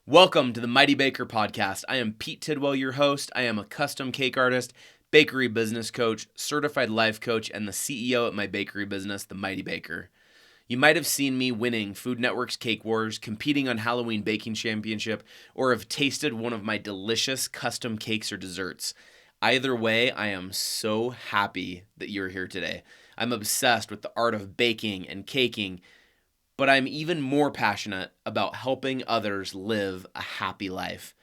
Welcome to the Mighty Baker Podcast. I am Pete Tidwell, your host. I am a custom cake artist, bakery business coach, certified life coach, and the CEO at my bakery business, The Mighty Baker. You might have seen me winning Food Network's Cake Wars, competing on Halloween Baking Championship, or have tasted one of my delicious custom cakes or desserts. Either way, I am so happy that you're here today. I'm obsessed with the art of baking and caking, but I'm even more passionate about helping others live a happy life.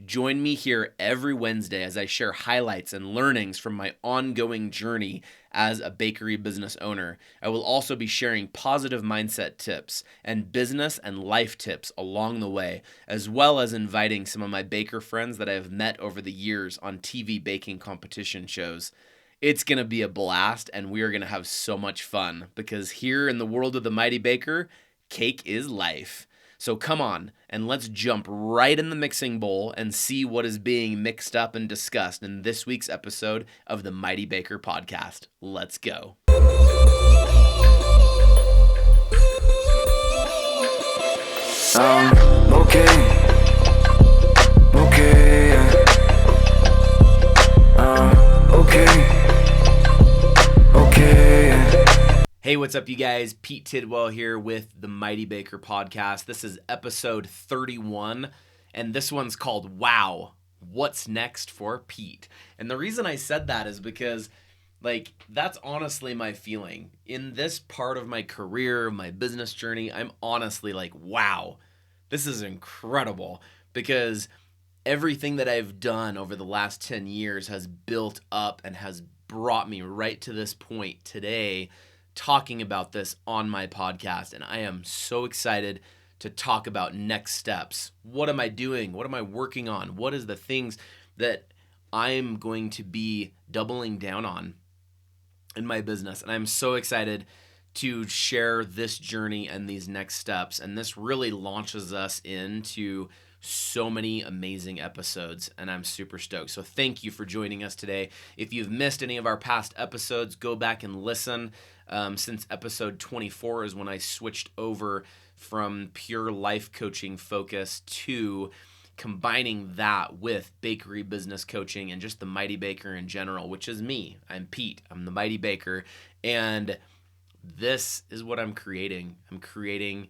Join me here every Wednesday as I share highlights and learnings from my ongoing journey as a bakery business owner. I will also be sharing positive mindset tips and business and life tips along the way, as well as inviting some of my baker friends that I have met over the years on TV baking competition shows. It's going to be a blast, and we are going to have so much fun because here in the world of the Mighty Baker, cake is life. So come on, and let's jump right in the mixing bowl and see what is being mixed up and discussed in this week's episode of the Mighty Baker Podcast. Let's go. Hey, what's up, you guys? Pete Tidwell here with the Mighty Baker Podcast. This is episode 31, and this one's called Wow, What's Next for Pete? And the reason I said that is because, that's honestly my feeling. In this part of my career, my business journey, I'm honestly like, wow, this is incredible, because everything that I've done over the last 10 years has built up and has brought me right to this point today, talking about this on my podcast, and I am so excited to talk about next steps. What am I doing? What am I working on? What is the things that I'm going to be doubling down on in my business? And I'm so excited to share this journey and these next steps, and this really launches us into so many amazing episodes, and I'm super stoked. So thank you for joining us today. If you've missed any of our past episodes, go back and listen. Since episode 24 is when I switched over from pure life coaching focus to combining that with bakery business coaching and just the Mighty Baker in general, which is me. I'm Pete. I'm the Mighty Baker, and this is what I'm creating. I'm creating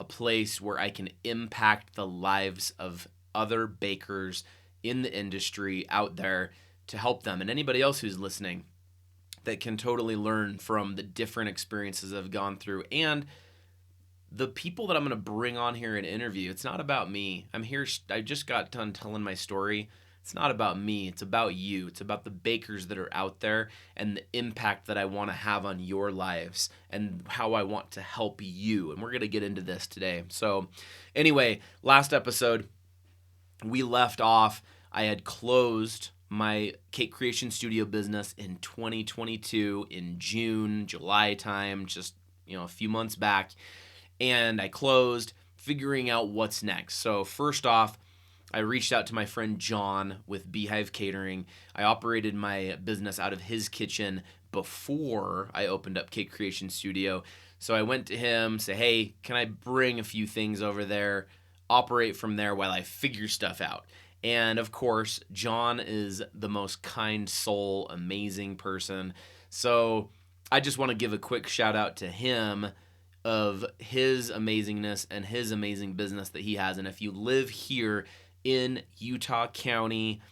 a place where I can impact the lives of other bakers in the industry out there to help them, and anybody else who's listening that can totally learn from the different experiences I've gone through and the people that I'm going to bring on here and interview. It's not about me. I'm here. I just got done telling my story. It's not about me. It's about you. It's about the bakers that are out there and the impact that I want to have on your lives and how I want to help you. And we're going to get into this today. So anyway, last episode, we left off. I had closed my cake creation studio business in 2022 in June, July time, just, a few months back. And I closed, figuring out what's next. So first off, I reached out to my friend John with Beehive Catering. I operated my business out of his kitchen before I opened up Cake Creation Studio. So I went to him, say, hey, can I bring a few things over there, operate from there while I figure stuff out? And of course, John is the most kind soul, amazing person. So I just want to give a quick shout out to him of his amazingness and his amazing business that he has. And if you live here in Utah County,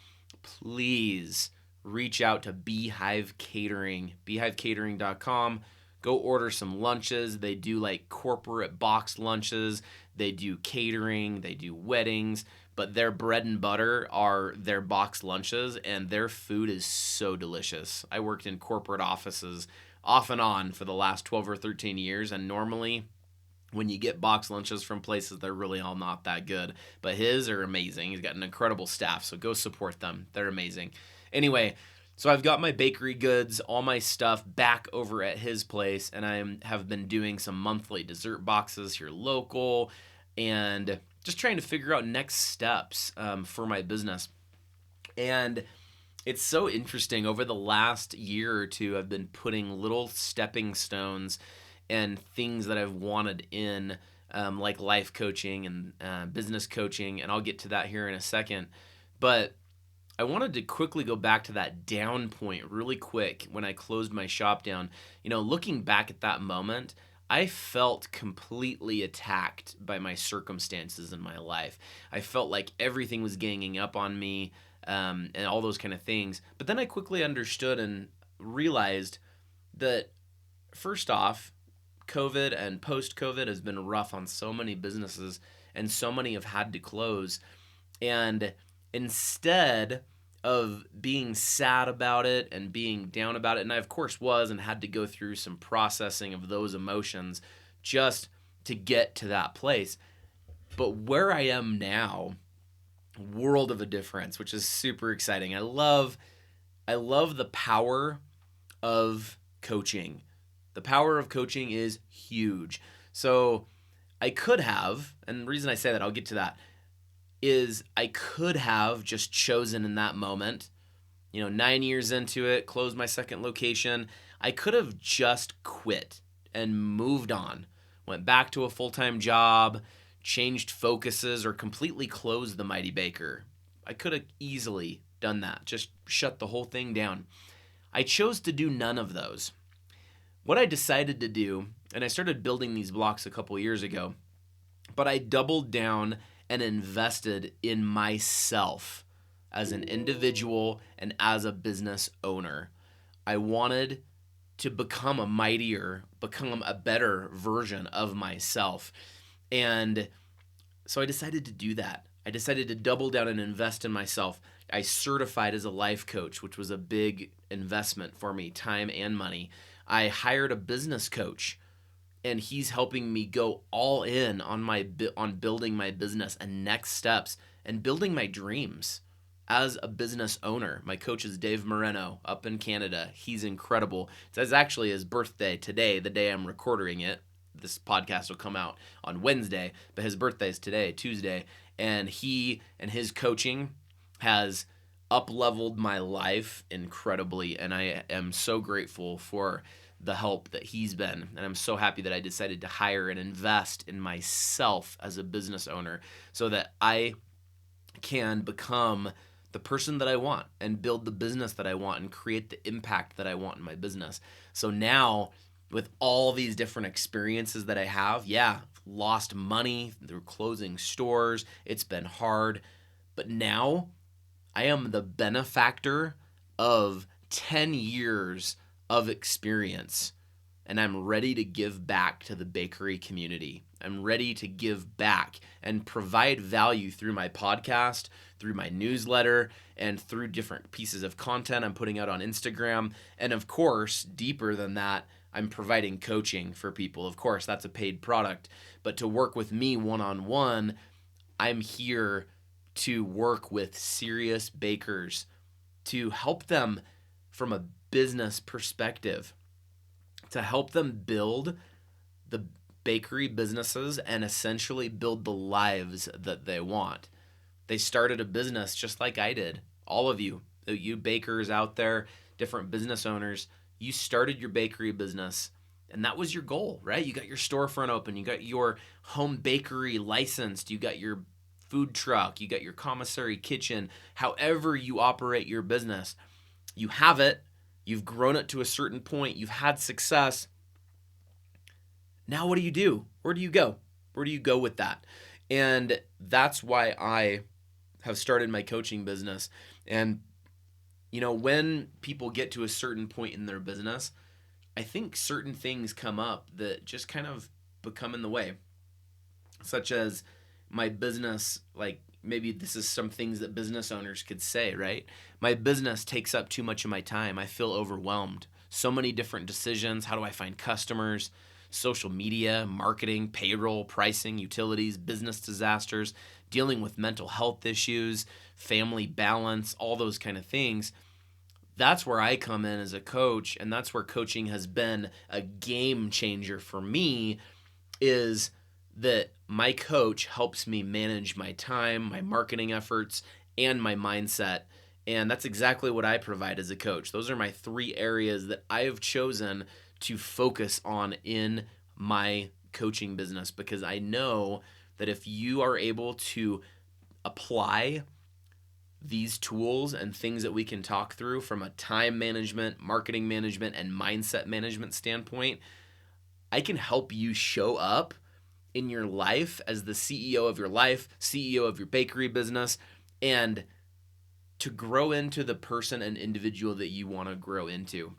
please reach out to Beehive Catering, beehivecatering.com. Go order some lunches. They do corporate boxed lunches. They do catering. They do weddings. But their bread and butter are their boxed lunches, and their food is so delicious. I worked in corporate offices off and on for the last 12 or 13 years, and normally when you get boxed lunches from places, they're really all not that good. But his are amazing. He's got an incredible staff, so go support them. They're amazing. Anyway, so I've got my bakery goods, all my stuff back over at his place, and I have been doing some monthly dessert boxes here local and just trying to figure out next steps for my business. And it's so interesting. Over the last year or two, I've been putting little stepping stones and things that I've wanted in like life coaching and business coaching, and I'll get to that here in a second. But I wanted to quickly go back to that down point really quick when I closed my shop down. Looking back at that moment, I felt completely attacked by my circumstances in my life. I felt like everything was ganging up on me, and all those kind of things. But then I quickly understood and realized that, first off, COVID and post-COVID has been rough on so many businesses, and so many have had to close. And instead of being sad about it and being down about it, and I of course was and had to go through some processing of those emotions just to get to that place. But where I am now, world of a difference, which is super exciting. I love the power of coaching. The power of coaching is huge. So I could have, and the reason I say that, I'll get to that, is I could have just chosen in that moment, 9 years into it, closed my second location. I could have just quit and moved on, went back to a full-time job, changed focuses, or completely closed the Mighty Baker. I could have easily done that, just shut the whole thing down. I chose to do none of those. What I decided to do, and I started building these blocks a couple years ago, but I doubled down and invested in myself as an individual and as a business owner. I wanted to become become a better version of myself. And so I decided to do that. I decided to double down and invest in myself. I certified as a life coach, which was a big investment for me, time and money. I hired a business coach, and he's helping me go all in on building my business and next steps and building my dreams as a business owner. My coach is Dave Moreno up in Canada. He's incredible. It's actually his birthday today, the day I'm recording it. This podcast will come out on Wednesday, but his birthday is today, Tuesday, and he and his coaching has up-leveled my life incredibly, and I am so grateful for the help that he's been, and I'm so happy that I decided to hire and invest in myself as a business owner so that I can become the person that I want and build the business that I want and create the impact that I want in my business. So now, with all these different experiences that I have, lost money through closing stores, it's been hard, but now I am the benefactor of 10 years of experience, and I'm ready to give back to the bakery community. I'm ready to give back and provide value through my podcast, through my newsletter, and through different pieces of content I'm putting out on Instagram. And of course, deeper than that, I'm providing coaching for people. Of course, that's a paid product, but to work with me one-on-one, I'm here to work with serious bakers to help them from a business perspective, to help them build the bakery businesses and essentially build the lives that they want. They started a business just like I did. All of you bakers out there, different business owners, you started your bakery business and that was your goal, right? You got your storefront open, you got your home bakery licensed, you got your food truck, you got your commissary kitchen, however you operate your business. You have it, you've grown it to a certain point, you've had success. Now what do you do? Where do you go? Where do you go with that? And that's why I have started my coaching business. And, when people get to a certain point in their business, I think certain things come up that just kind of become in the way, such as my business, like maybe this is some things that business owners could say, right? My business takes up too much of my time. I feel overwhelmed. So many different decisions. How do I find customers? Social media, marketing, payroll, pricing, utilities, business disasters, dealing with mental health issues, family balance, all those kind of things. That's where I come in as a coach, and that's where coaching has been a game changer for me, is that my coach helps me manage my time, my marketing efforts, and my mindset. And that's exactly what I provide as a coach. Those are my 3 areas that I have chosen to focus on in my coaching business, because I know that if you are able to apply these tools and things that we can talk through from a time management, marketing management, and mindset management standpoint, I can help you show up in your life as the CEO of your life, CEO of your bakery business, and to grow into the person and individual that you want to grow into.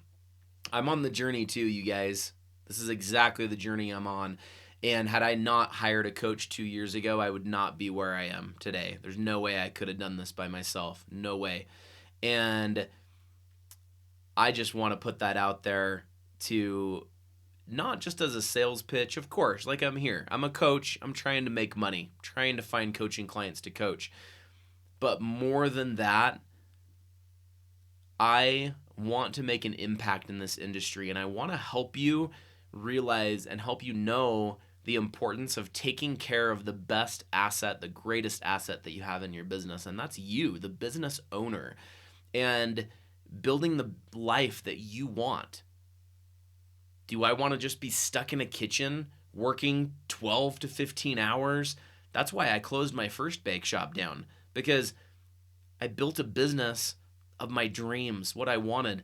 I'm on the journey too, you guys. This is exactly the journey I'm on. And had I not hired a coach 2 years ago, I would not be where I am today. There's no way I could have done this by myself. No way. And I just want to put that out there to not just as a sales pitch, of course, like I'm here. I'm a coach. I'm trying to make money, trying to find coaching clients to coach. But more than that, I want to make an impact in this industry, and I want to help you realize and help you know the importance of taking care of the best asset, the greatest asset that you have in your business, and that's you, the business owner, and building the life that you want. Do I want to just be stuck in a kitchen working 12 to 15 hours? That's why I closed my first bake shop down, because I built a business of my dreams, what I wanted.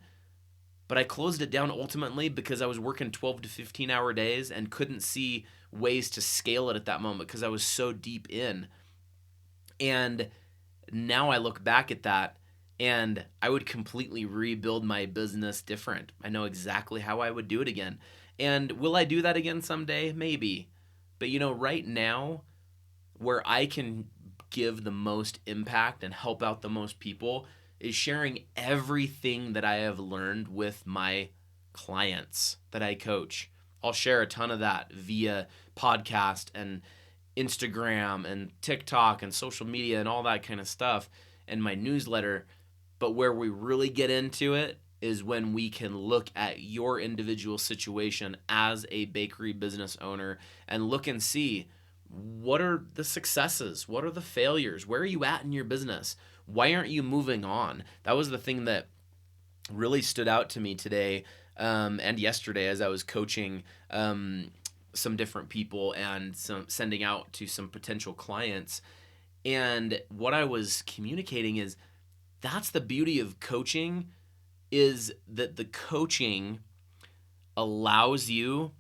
But I closed it down ultimately because I was working 12 to 15 hour days and couldn't see ways to scale it at that moment because I was so deep in. And now I look back at that and I would completely rebuild my business different. I know exactly how I would do it again. And will I do that again someday? Maybe. But right now, where I can give the most impact and help out the most people is sharing everything that I have learned with my clients that I coach. I'll share a ton of that via podcast and Instagram and TikTok and social media and all that kind of stuff and my newsletter. But where we really get into it is when we can look at your individual situation as a bakery business owner and look and see, what are the successes? What are the failures? Where are you at in your business? Why aren't you moving on? That was the thing that really stood out to me today and yesterday as I was coaching some different people and sending out to some potential clients. And what I was communicating is that's the beauty of coaching, is that the coaching allows you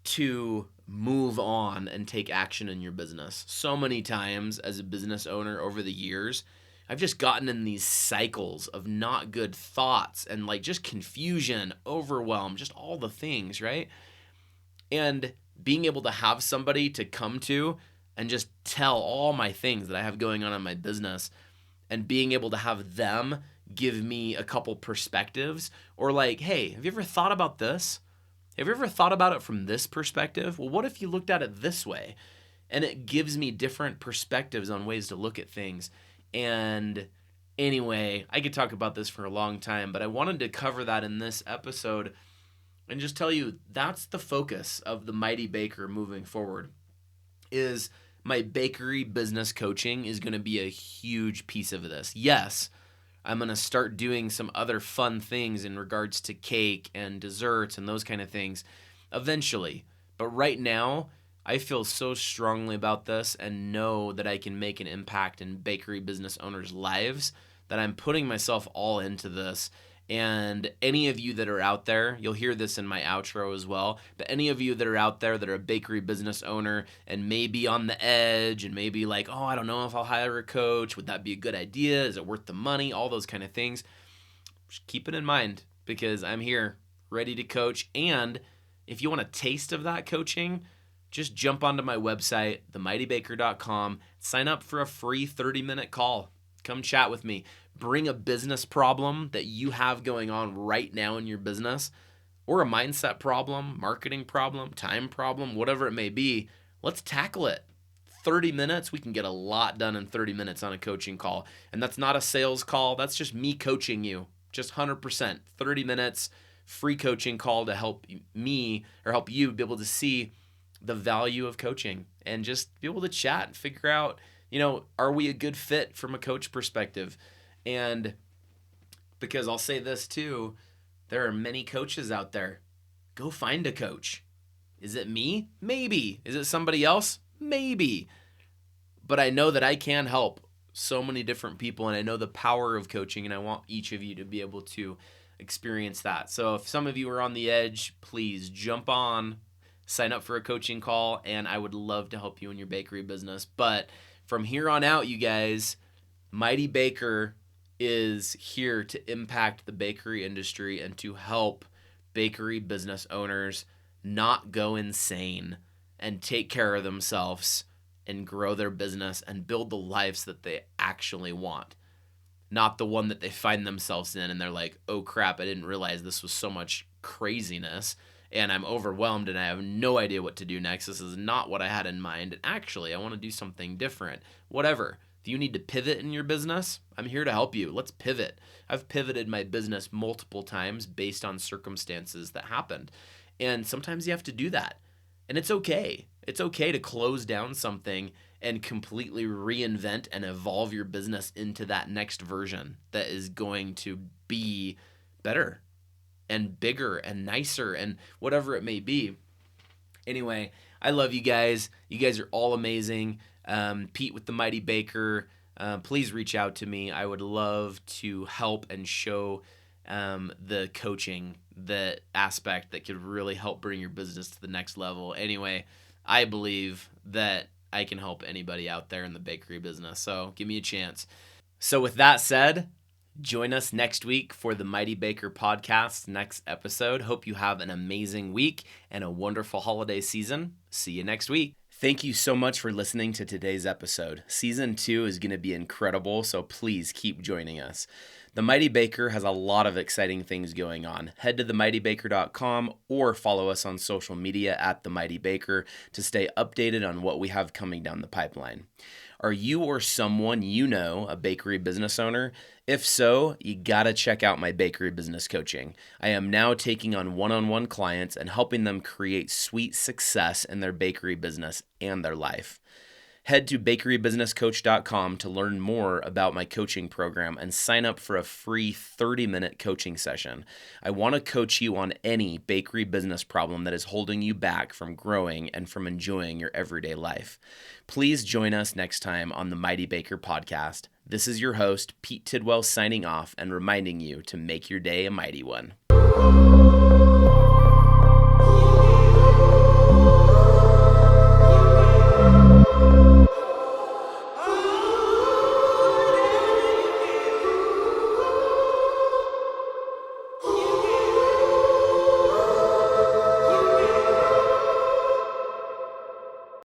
to move on and take action in your business. So many times as a business owner over the years, I've just gotten in these cycles of not good thoughts and just confusion, overwhelm, just all the things, right? And being able to have somebody to come to and just tell all my things that I have going on in my business, and being able to have them give me a couple perspectives, or hey, have you ever thought about this? Have you ever thought about it from this perspective? Well, what if you looked at it this way? And it gives me different perspectives on ways to look at things. And anyway, I could talk about this for a long time, but I wanted to cover that in this episode and just tell you that's the focus of the Mighty Baker moving forward. Is my bakery business coaching is going to be a huge piece of this. Yes, I'm going to start doing some other fun things in regards to cake and desserts and those kind of things eventually. But right now, I feel so strongly about this and know that I can make an impact in bakery business owners' lives that I'm putting myself all into this. And any of you that are out there, you'll hear this in my outro as well, but any of you that are out there that are a bakery business owner and maybe on the edge and maybe oh, I don't know if I'll hire a coach. Would that be a good idea? Is it worth the money? All those kind of things. Just keep it in mind, because I'm here ready to coach. And if you want a taste of that coaching, just jump onto my website, themightybaker.com, sign up for a free 30-minute call. Come chat with me. Bring a business problem that you have going on right now in your business, or a mindset problem, marketing problem, time problem, whatever it may be. Let's tackle it. 30 minutes, we can get a lot done in 30 minutes on a coaching call. And that's not a sales call. That's just me coaching you. Just 100%. 30 minutes, free coaching call to help me or help you be able to see the value of coaching and just be able to chat and figure out, are we a good fit from a coach perspective? And because I'll say this too, there are many coaches out there. Go find a coach. Is it me? Maybe. Is it somebody else? Maybe. But I know that I can help so many different people, and I know the power of coaching, and I want each of you to be able to experience that. So if some of you are on the edge, please jump on, sign up for a coaching call, and I would love to help you in your bakery business. But from here on out, you guys, Mighty Baker is here to impact the bakery industry and to help bakery business owners not go insane and take care of themselves and grow their business and build the lives that they actually want. Not the one that they find themselves in and they're like, oh crap, I didn't realize this was so much craziness and I'm overwhelmed and I have no idea what to do next. This is not what I had in mind. And actually, I want to do something different. Whatever. If you need to pivot in your business, I'm here to help you. Let's pivot. I've pivoted my business multiple times based on circumstances that happened. And sometimes you have to do that. And it's okay. It's okay to close down something and completely reinvent and evolve your business into that next version that is going to be better and bigger and nicer and whatever it may be. Anyway, I love you guys. You guys are all amazing. Pete with the Mighty Baker, please reach out to me. I would love to help and show the coaching, the aspect that could really help bring your business to the next level. Anyway, I believe that I can help anybody out there in the bakery business, so give me a chance. So with that said, join us next week for the Mighty Baker podcast, next episode. Hope you have an amazing week and a wonderful holiday season. See you next week. Thank you so much for listening to today's episode. Season 2 is going to be incredible, so please keep joining us. The Mighty Baker has a lot of exciting things going on. Head to themightybaker.com or follow us on social media at The Mighty Baker to stay updated on what we have coming down the pipeline. Are you or someone you know a bakery business owner? If so, you gotta check out my bakery business coaching. I am now taking on one-on-one clients and helping them create sweet success in their bakery business and their life. Head to bakerybusinesscoach.com to learn more about my coaching program and sign up for a free 30-minute coaching session. I want to coach you on any bakery business problem that is holding you back from growing and from enjoying your everyday life. Please join us next time on the Mighty Baker podcast. This is your host, Pete Tidwell, signing off and reminding you to make your day a mighty one.